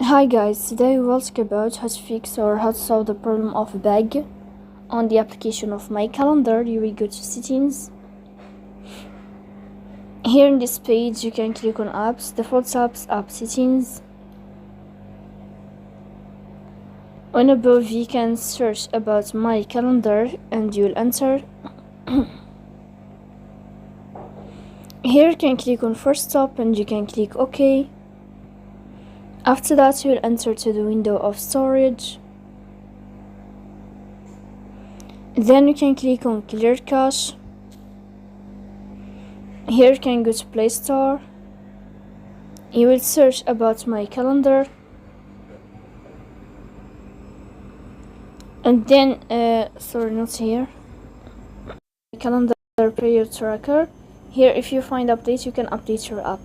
Hi guys, today we will talk about how to fix or how to solve the problem of bug on the application of my calendar. You will go to settings. Here in this page you can click on apps, default apps, app settings. On above you can search about my calendar and you will enter. Here you can click on first stop and you can click OK. After that you will enter to the window of storage. Then you can click on clear cache. Here you can go to Play Store. You will search about my calendar. And then, sorry, not here. Calendar player tracker. Here if you find update you can update your app.